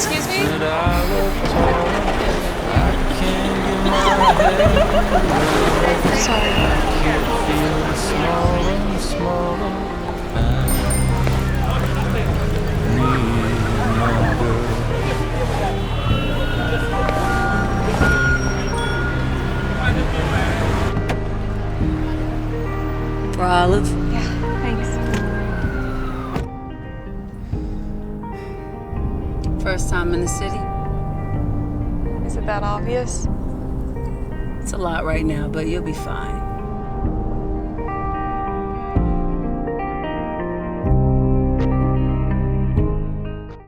Excuse me? that I love taller. I can't get my head around. Sorry. I keep feeling smaller and smaller. I need my girl. For Olive. Yeah, thanks. First time in the city. Is it that obvious? It's a lot right now, but you'll be fine.